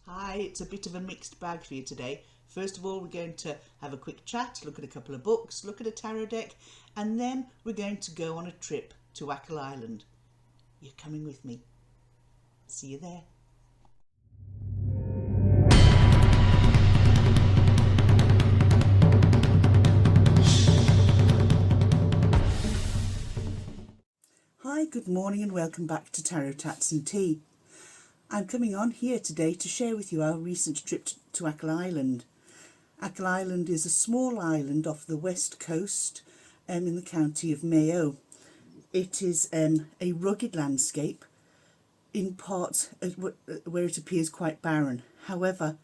Hi, it's a bit of a mixed bag for you today. First of all, we're going to have a quick chat, look at a couple of books, look at a tarot deck, and then we're going to go on a trip to Achill Island. You're coming with me. See you there. Hi, good morning and welcome back to Tarot Tats and Tea. I'm coming on here today to share with you our recent trip to Achill Island. Achill Island is a small island off the west coast in the County of Mayo. It is a rugged landscape, in parts where it appears quite barren. However,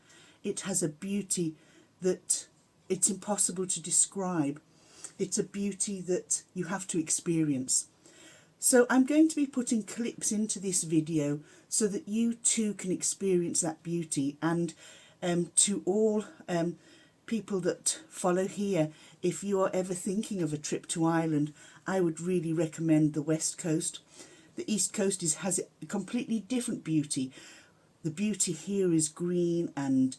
it has a beauty that it's impossible to describe. It's a beauty that you have to experience. So I'm going to be putting clips into this video so that you too can experience that beauty. And to all people that follow here, if you are ever thinking of a trip to Ireland, I would really recommend the West Coast. The East Coast has a completely different beauty. The beauty here is green and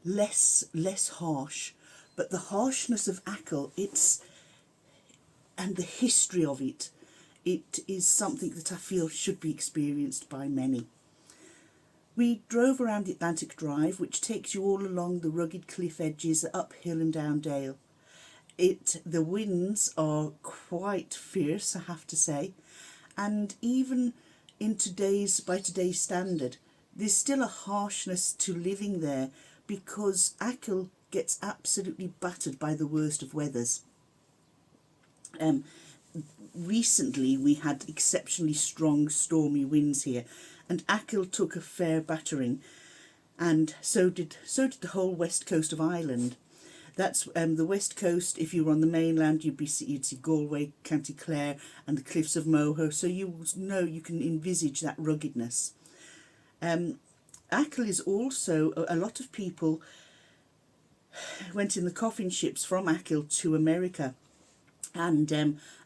less harsh, but the harshness of Achill, and the history of it is something that I feel should be experienced by many. We drove around the Atlantic Drive, which takes you all along the rugged cliff edges, uphill and down dale. The winds are quite fierce, I have to say, and even by today's standard, there's still a harshness to living there because Achill gets absolutely battered by the worst of weathers. Recently we had exceptionally strong stormy winds here, and Achill took a fair battering, and so did the whole west coast of Ireland. That's the west coast. If you were on the mainland, you'd see Galway, County Clare and the cliffs of Moher, so you can envisage that ruggedness. Achill is also, a lot of people went in the coffin ships from Achill to America. And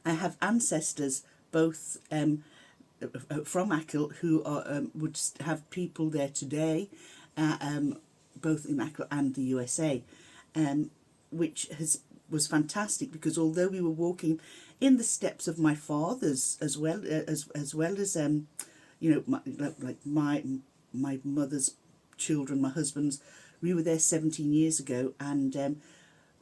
I have ancestors both from Achill who would have people there today, both in Achill and the USA, which was fantastic, because although we were walking in the steps of my father's as well as my mother's children, my husband's, we were there 17 years ago, and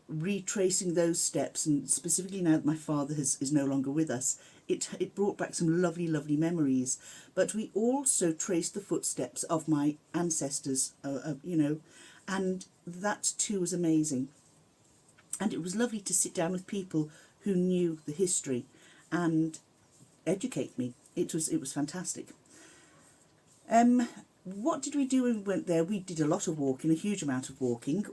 retracing those steps, and specifically now that my father is no longer with us, it brought back some lovely memories. But we also traced the footsteps of my ancestors, and that too was amazing. And it was lovely to sit down with people who knew the history and educate me. It was fantastic. What did we do when we went there? We did a lot of walking, a huge amount of walking,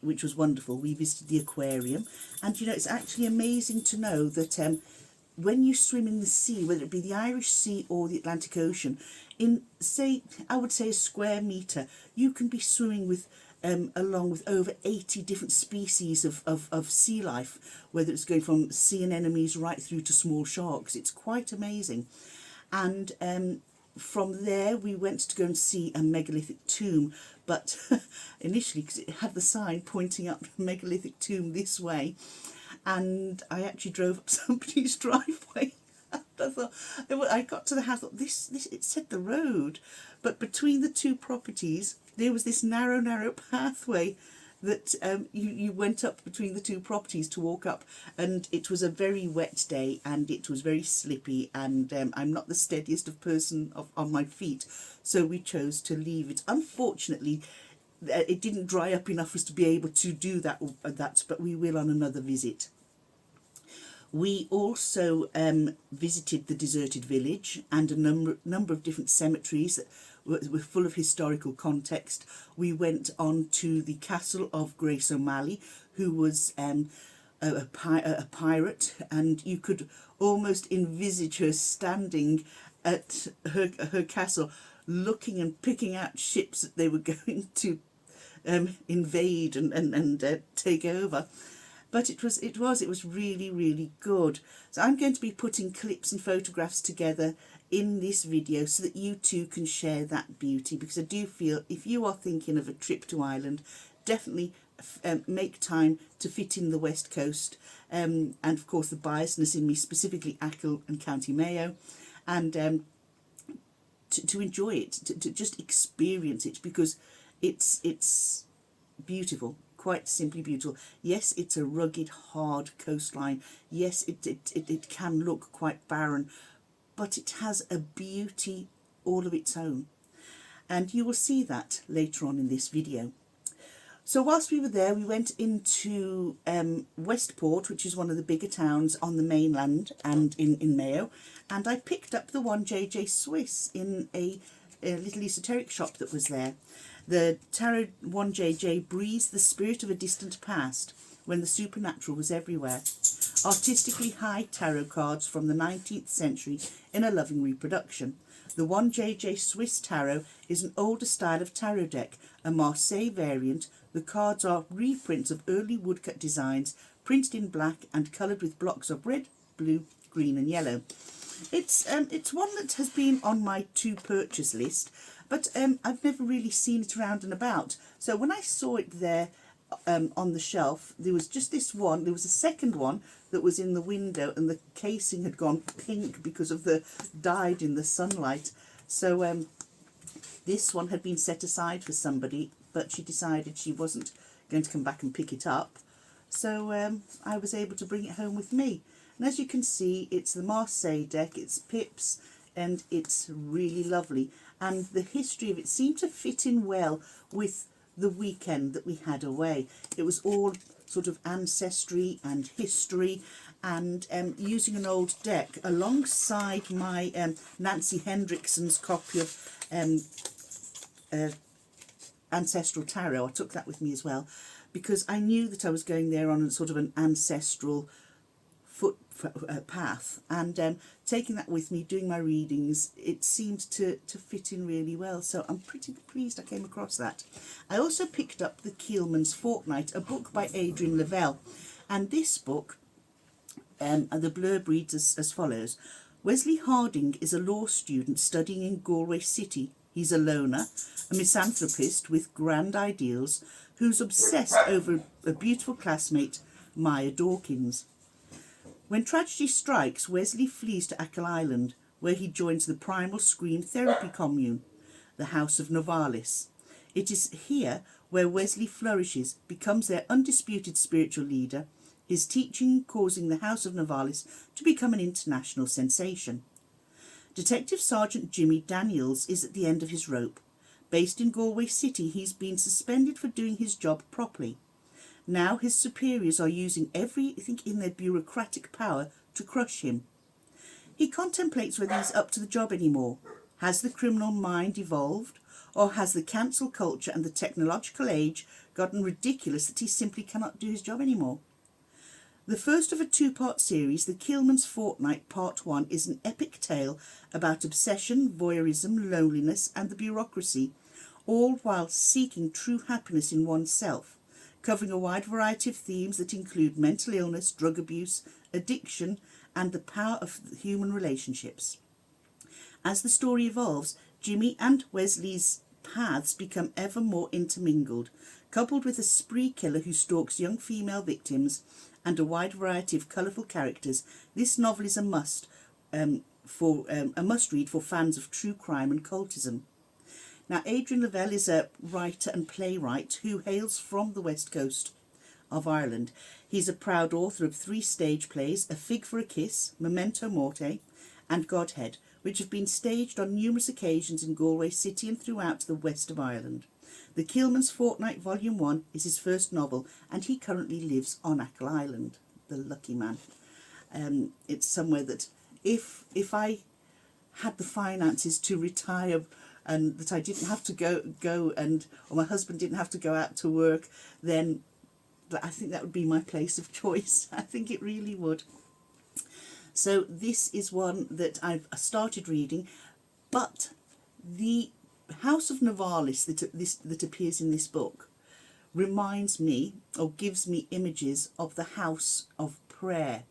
which was wonderful. We visited the aquarium, and it's actually amazing to know that when you swim in the sea, whether it be the Irish Sea or the Atlantic Ocean, I would say a square metre, you can be swimming with along with over 80 different species of sea life, whether it's going from sea anemones right through to small sharks. It's quite amazing. And from there we went to go and see a megalithic tomb, but initially, because it had the sign pointing up megalithic tomb this way, and I actually drove up somebody's driveway. I thought, I got to the house, thought, this it said the road, but between the two properties there was this narrow pathway that you went up between the two properties to walk up, and it was a very wet day and it was very slippy, and I'm not the steadiest of person on my feet, so we chose to leave it. Unfortunately, it didn't dry up enough for us to be able to do that, but we will on another visit. We also visited the deserted village and a number of different cemeteries that were full of historical context. We went on to the castle of Grace O'Malley, who was a pirate, and you could almost envisage her standing at her castle, looking and picking out ships that they were going to invade and take over. But it was really good. So I'm going to be putting clips and photographs together in this video so that you too can share that beauty, because I do feel if you are thinking of a trip to Ireland, definitely make time to fit in the West Coast, and of course the biasness in me, specifically Achill and County Mayo, and to enjoy it, to just experience it, because it's beautiful, quite simply beautiful. Yes, it's a rugged, hard coastline. Yes, it can look quite barren, but it has a beauty all of its own. And you will see that later on in this video. So whilst we were there, we went into Westport, which is one of the bigger towns on the mainland and in Mayo, and I picked up the 1JJ Swiss in a little esoteric shop that was there. The Tarot 1JJ breathes the spirit of a distant past when the supernatural was everywhere. Artistically high tarot cards from the 19th century in a loving reproduction. The 1JJ Swiss Tarot is an older style of tarot deck, a Marseille variant. The cards are reprints of early woodcut designs, printed in black and coloured with blocks of red, blue, green and yellow. It's one that has been on my to purchase list, but I've never really seen it around and about. So when I saw it there on the shelf, there was just this one. There was a second one that was in the window, and the casing had gone pink because of the dyed in the sunlight. So this one had been set aside for somebody, but she decided she wasn't going to come back and pick it up. So I was able to bring it home with me. And as you can see, it's the Marseille deck, it's pips, and it's really lovely. And the history of it seemed to fit in well with the weekend that we had away. It was all sort of ancestry and history, and using an old deck alongside my Nancy Hendrickson's copy of Ancestral Tarot. I took that with me as well, because I knew that I was going there on sort of an ancestral path, and taking that with me, doing my readings, it seemed to fit in really well. So I'm pretty pleased I came across that. I also picked up The Keelman's Fortnight, a book by Adrian Lavelle, and this book, the blurb reads as follows. Wesley Harding is a law student studying in Galway City. He's a loner, a misanthropist with grand ideals, who's obsessed over a beautiful classmate, Maya Dawkins. When tragedy strikes, Wesley flees to Achill Island, where he joins the Primal Scream Therapy Commune, the House of Novalis. It is here where Wesley flourishes, becomes their undisputed spiritual leader, his teaching causing the House of Novalis to become an international sensation. Detective Sergeant Jimmy Daniels is at the end of his rope. Based in Galway City, he's been suspended for doing his job properly. Now his superiors are using everything in their bureaucratic power to crush him. He contemplates whether he's up to the job anymore. Has the criminal mind evolved, or has the cancel culture and the technological age gotten ridiculous that he simply cannot do his job anymore? The first of a two-part series, The Keelman's Fortnight Part 1, is an epic tale about obsession, voyeurism, loneliness and the bureaucracy, all while seeking true happiness in oneself, covering a wide variety of themes that include mental illness, drug abuse, addiction, and the power of human relationships. As the story evolves, Jimmy and Wesley's paths become ever more intermingled. Coupled with a spree killer who stalks young female victims and a wide variety of colourful characters, this novel is a must-read for fans of true crime and cultism. Now, Adrian Lavelle is a writer and playwright who hails from the west coast of Ireland. He's a proud author of 3 stage plays, A Fig for a Kiss, Memento Morte and Godhead, which have been staged on numerous occasions in Galway City and throughout the west of Ireland. The Keelman's Fortnight Volume 1 is his first novel, and he currently lives on Achill Island, the lucky man. It's somewhere that if I had the finances to retire and that I didn't have to go and or my husband didn't have to go out to work, then I think that would be my place of choice. I think it really would. So this is one that I've started reading, but the House of Novalis that appears in this book reminds me, or gives me images of the House of Prayer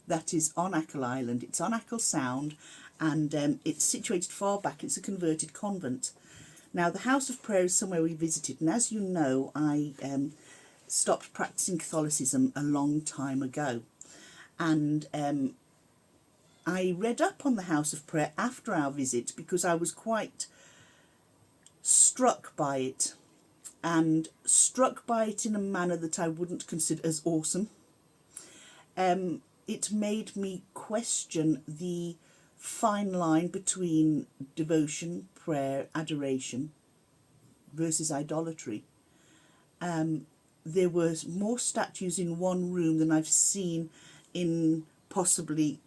that is on Achill Island. It's on Achill Sound, and it's situated far back. It's a converted convent. Now, the House of Prayer is somewhere we visited, and as you know, I stopped practicing Catholicism a long time ago, and I read up on the House of Prayer after our visit because I was quite struck by it, and struck by it in a manner that I wouldn't consider as awesome. It made me question the fine line between devotion, prayer, adoration versus idolatry. There were more statues in one room than I've seen in possibly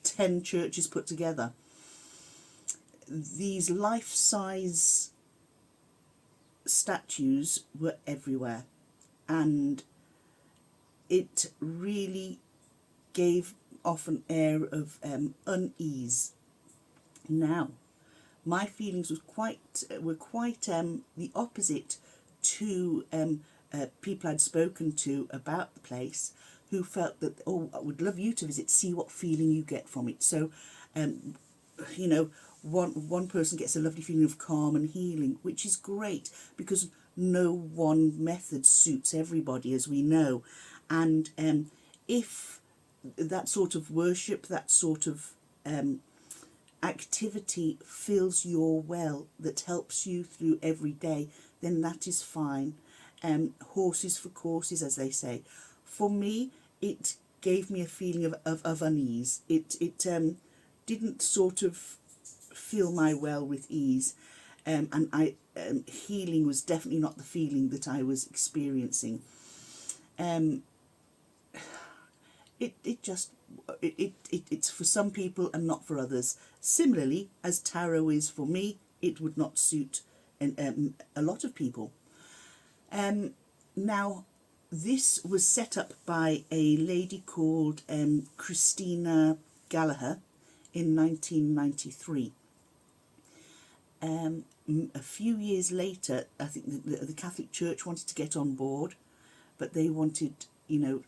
10 churches put together. These life-size statues were everywhere, and it really gave off an air of unease. Now, my feelings were quite the opposite to people I'd spoken to about the place, who felt that, oh, I would love you to visit, see what feeling you get from it. So, you know, one person gets a lovely feeling of calm and healing, which is great, because no one method suits everybody, as we know. And if that sort of worship, that sort of activity fills your well, that helps you through every day, then that is fine. Horses for courses, as they say. For me, it gave me a feeling of unease. It didn't sort of fill my well with ease, and healing was definitely not the feeling that I was experiencing. It's for some people and not for others. Similarly, as tarot is for me, it would not suit a lot of people. Now, this was set up by a lady called Christina Gallagher in 1993. A few years later, I think the Catholic Church wanted to get on board, but they wanted, you know,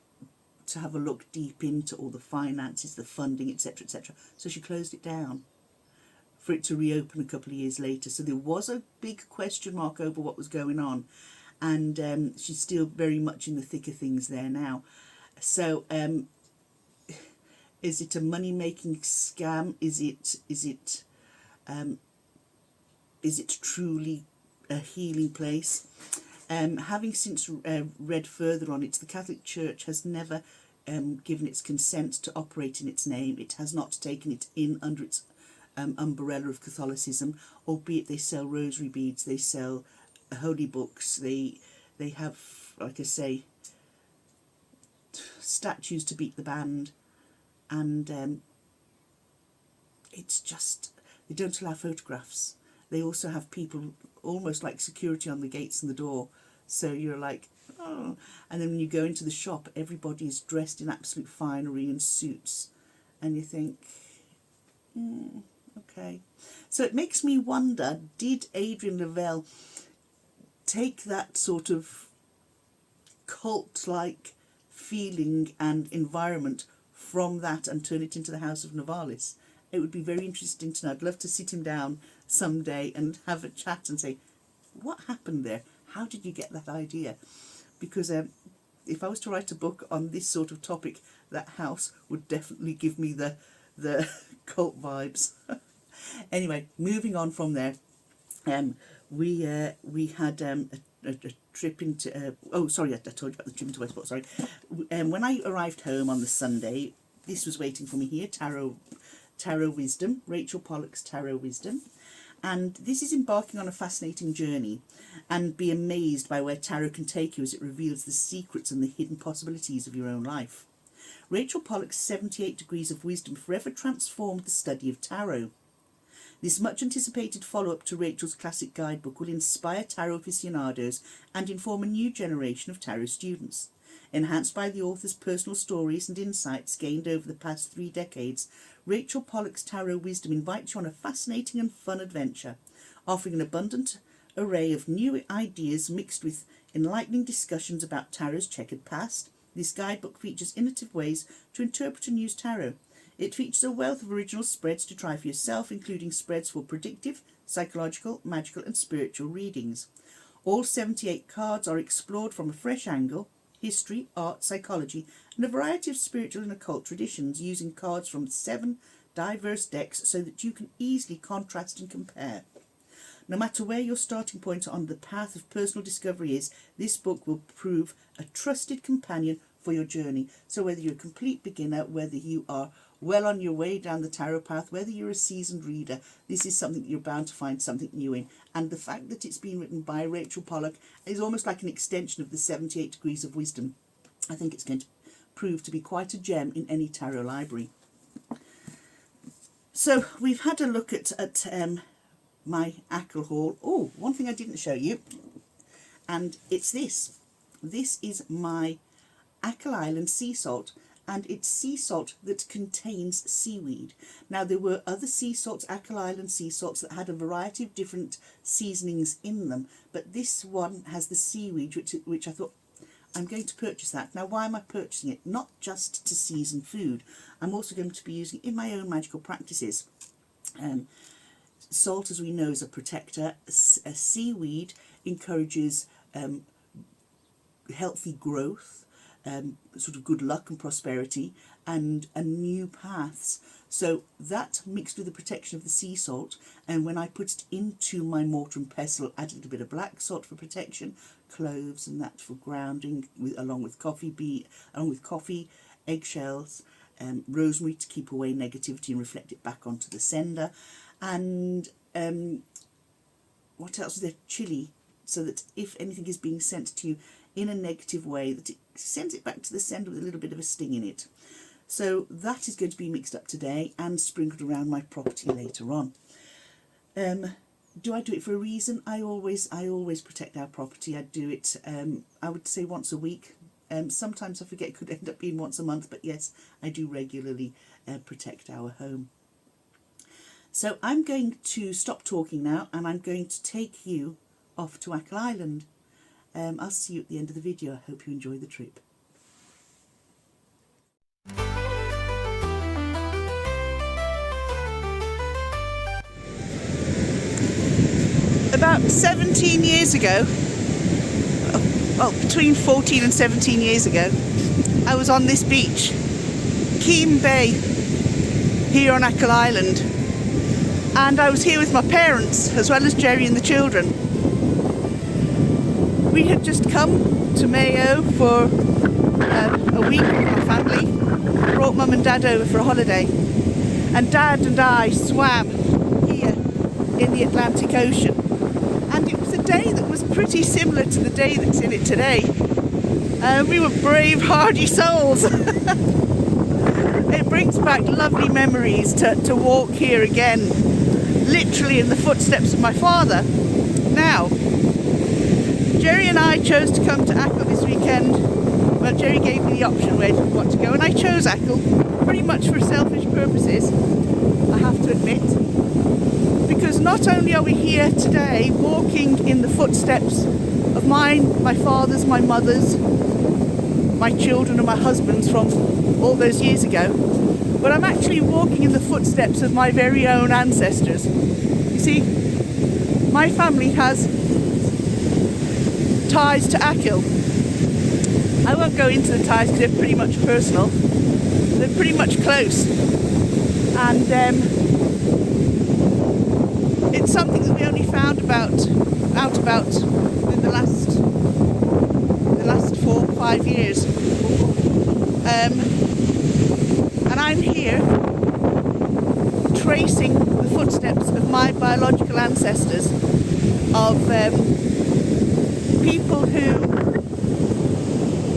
to have a look deep into all the finances, the funding, etc., etc. So she closed it down for it to reopen a couple of years later. So there was a big question mark over what was going on, and she's still very much in the thick of things there now. So is it a money-making scam? Is it truly a healing place? Having since read further on it, the Catholic Church has never given its consent to operate in its name. It has not taken it in under its umbrella of Catholicism, albeit they sell rosary beads, they sell holy books, they have, like I say, statues to beat the band, and it's just, they don't allow photographs. They also have people almost like security on the gates and the door, so you're like, oh. And then when you go into the shop, everybody is dressed in absolute finery and suits, and you think, okay. So it makes me wonder, did Adrian Lavelle take that sort of cult-like feeling and environment from that and turn it into the House of Navalis? It would be very interesting to know. I'd love to sit him down someday and have a chat and say, what happened there? How did you get that idea? Because if I was to write a book on this sort of topic, that house would definitely give me the cult vibes. Anyway, moving on from there, we had a trip into... oh, sorry, I told you about the trip into Westport, sorry. When I arrived home on the Sunday, this was waiting for me here, Tarot Wisdom, Rachel Pollock's Tarot Wisdom. And this is embarking on a fascinating journey, and be amazed by where tarot can take you as it reveals the secrets and the hidden possibilities of your own life. Rachel Pollock's 78 Degrees of Wisdom forever transformed the study of tarot. This much anticipated follow-up to Rachel's classic guidebook will inspire tarot aficionados and inform a new generation of tarot students. Enhanced by the author's personal stories and insights gained over the past 3 decades, Rachel Pollock's Tarot Wisdom invites you on a fascinating and fun adventure, offering an abundant array of new ideas mixed with enlightening discussions about tarot's checkered past. This guidebook features innovative ways to interpret and use tarot, It features a wealth of original spreads to try for yourself, including spreads for predictive, psychological, magical and spiritual readings. All 78 cards are explored from a fresh angle: history, art, psychology and a variety of spiritual and occult traditions, using cards from 7 diverse decks so that you can easily contrast and compare. No matter where your starting point on the path of personal discovery is, this book will prove a trusted companion for your journey. So whether you're a complete beginner, whether you are well on your way down the tarot path, whether you're a seasoned reader, this is something that you're bound to find something new in. And the fact that it's been written by Rachel Pollock is almost like an extension of the 78 Degrees of Wisdom. I think it's going to prove to be quite a gem in any tarot library. So we've had a look at my Achill haul. Oh, one thing I didn't show you, and it's this. This is my Achill Island sea salt, and it's sea salt that contains seaweed. Now, there were other sea salts, Achill Island sea salts, that had a variety of different seasonings in them, but this one has the seaweed, which I thought, I'm going to purchase that. Now, why am I purchasing it? Not just to season food. I'm also going to be using it in my own magical practices. Salt, as we know, is a protector. Seaweed encourages healthy growth, sort of good luck and prosperity, and new paths. So that mixed with the protection of the sea salt, and when I put it into my mortar and pestle, add a little bit of black salt for protection, cloves and that for grounding, along with coffee, eggshells, rosemary to keep away negativity and reflect it back onto the sender, and what else is there? Chili, so that if anything is being sent to you in a negative way, that it sends it back to the sender with a little bit of a sting in it. So that is going to be mixed up today and sprinkled around my property later on. Do I do it for a reason? I always protect our property. I do it, I would say, once a week. Sometimes I forget, it could end up being once a month, but yes, I do regularly protect our home. So I'm going to stop talking now, and I'm going to take you off to Achill Island. I'll see you at the end of the video. I hope you enjoy the trip. About 17 years ago, well, between 14 and 17 years ago, I was on this beach, Keem Bay, here on Achill Island, and I was here with my parents as well as Jerry and the children. We had just come to Mayo for a week with my family, brought Mum and Dad over for a holiday, and Dad and I swam here in the Atlantic Ocean, and it was a day that was pretty similar to the day that's in it today. We were brave, hardy souls. It brings back lovely memories to walk here again, literally in the footsteps of my father. Now, Jerry and I chose to come to Achill this weekend. Well, Jerry gave me the option where we want to go, and I chose Achill pretty much for selfish purposes, I have to admit, because not only are we here today walking in the footsteps of mine, my father's, my mother's, my children and my husband's from all those years ago, but I'm actually walking in the footsteps of my very own ancestors. You see, my family has ties to Achill. I won't go into the ties because they're pretty much personal. They're pretty much close, and it's something that we only found out about in the last 4 or 5 years. And I'm here tracing the footsteps of my biological ancestors, of people who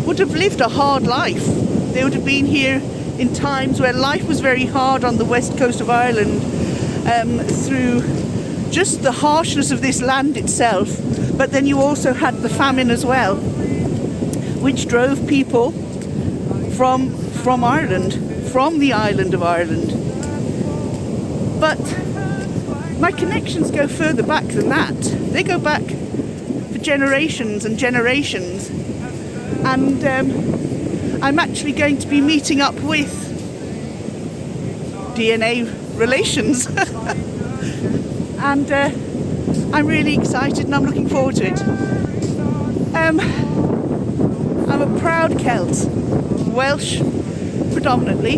would have lived a hard life. They would have been here in times where life was very hard on the west coast of Ireland, through just the harshness of this land itself, but then you also had the famine as well, which drove people from Ireland, from the island of Ireland. But my connections go further back than that. They go back for generations and generations, and I'm actually going to be meeting up with DNA relations. And I'm really excited and I'm looking forward to it. I'm a proud Celt, Welsh predominantly,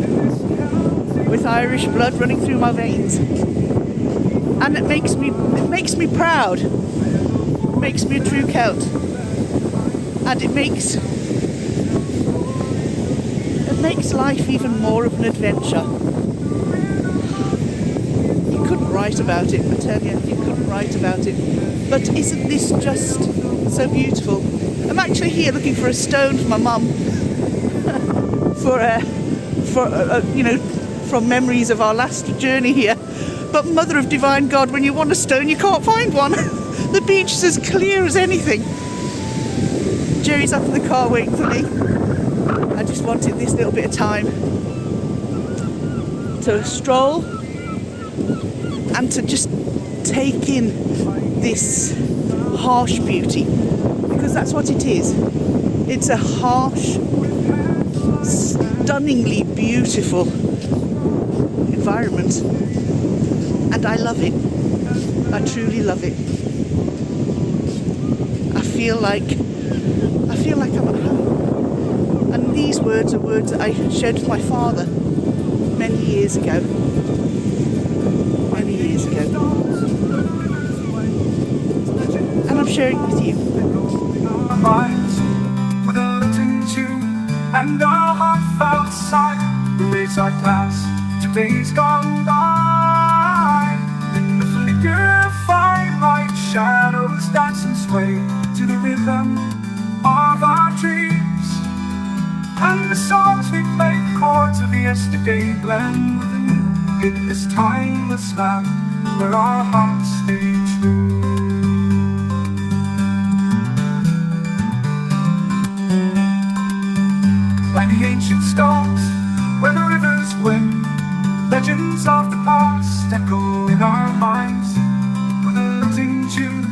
with Irish blood running through my veins, and it makes me proud. It makes me a true Celt, and it makes life even more of an adventure. You couldn't write about it, I tell you, you couldn't write about it. But isn't this just so beautiful? I'm actually here looking for a stone for my mum, you know, from memories of our last journey here. But Mother of Divine God, when you want a stone, you can't find one. The beach is as clear as anything. Jerry's up in the car waiting for me. I just wanted this little bit of time to stroll and to just take in this harsh beauty, because that's what it is. It's a harsh, stunningly beautiful environment, and I love it. I truly love it. I feel like I'm at home. And these words are words that I shared with my father many years ago. Many years ago. And I'm sharing with you. With a lifting tune and our heartfelt sigh, the days are past, today's gone by. In the flicker of firelight, shadows dance and sway to the rhythm of our dreams. And the songs we play, the chords of yesterday blend with the new in this timeless land where our hearts stay true. Like the ancient stones where the rivers win, legends of the past echo in our minds. With a lifting tune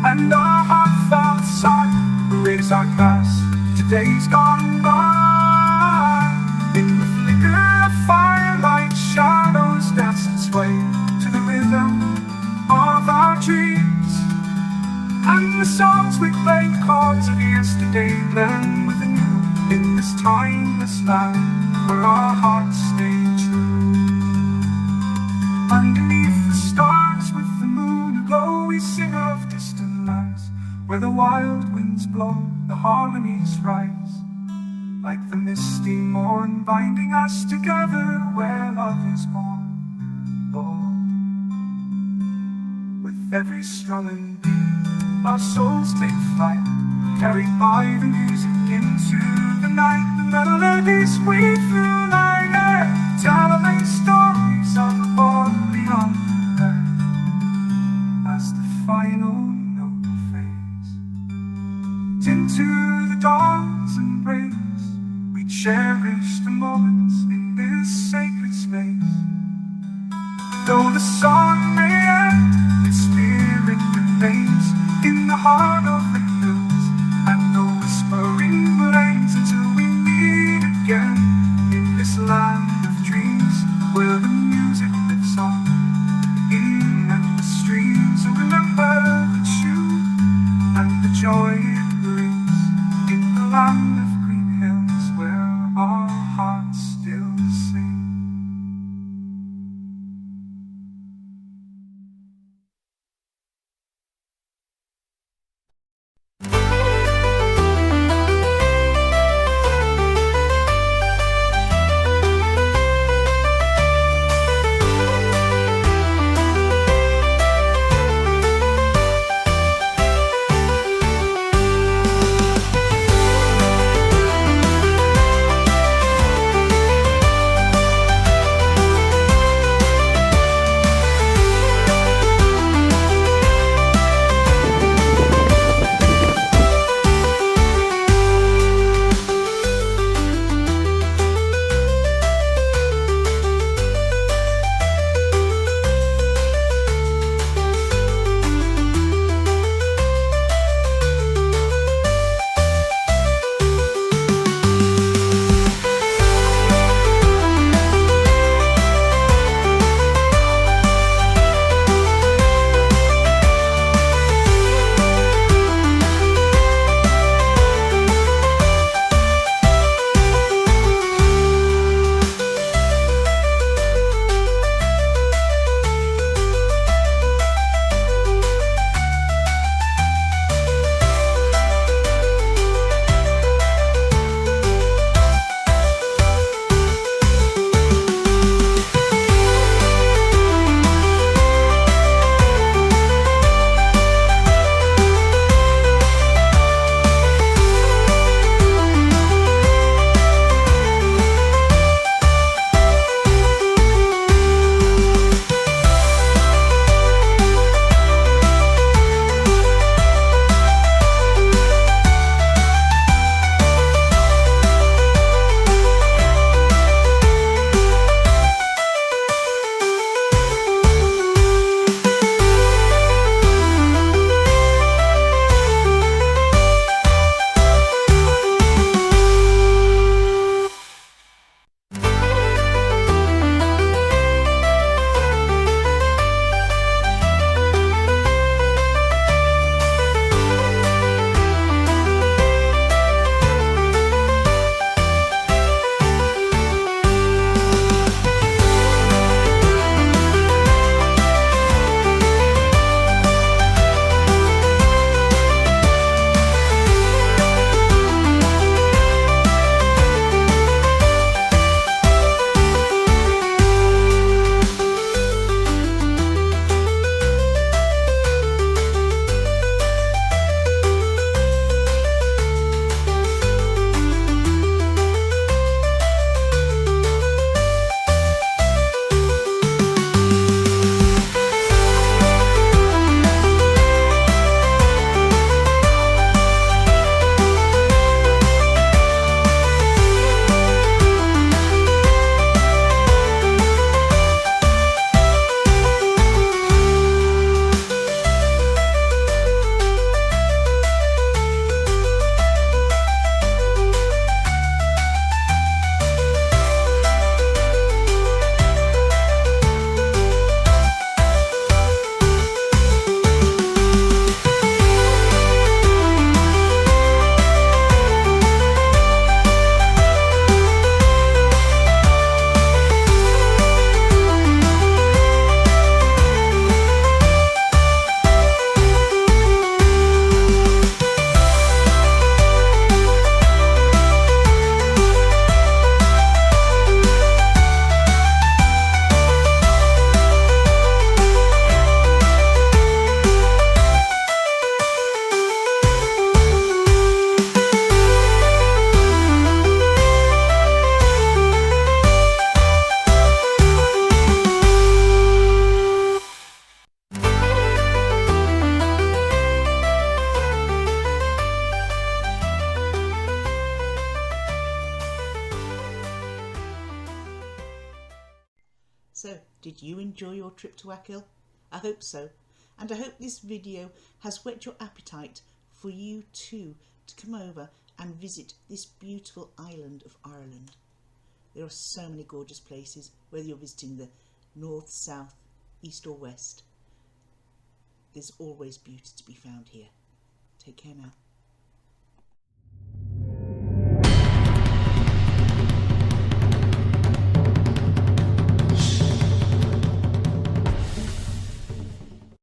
and our heartfelt sigh, the days are past, today's gone by. In the flicker of firelight, shadows dance and sway to the rhythm of our dreams. And the songs we play, the chords of yesterday blend with the new in this timeless land where our hearts stay true. Underneath the stars with the moon aglow, we sing of distant lands where the wild winds blow, the harmonies rise. Like the misty morn binding us together where love is born. Lord, with every strumming beat, our souls take flight, carried by the music into the night. The melodies we feel like air, telling stories of the world beyond the earth. As the final note fades into the dawn's embrace, we cherish the moments in this sacred space. Though the song may end, its spirit remains in the heart of the hills, and no whispering reigns until we meet again in this land of dreams where the music lives on in endless streams. And remember the tune and the joy it brings in the land of green hills where our hearts still sing. you enjoy your trip to Achill? I hope so, and I hope this video has whet your appetite for you too to come over and visit this beautiful island of Ireland. There are so many gorgeous places, whether you're visiting the north, south, east or west. There's always beauty to be found here. Take care now.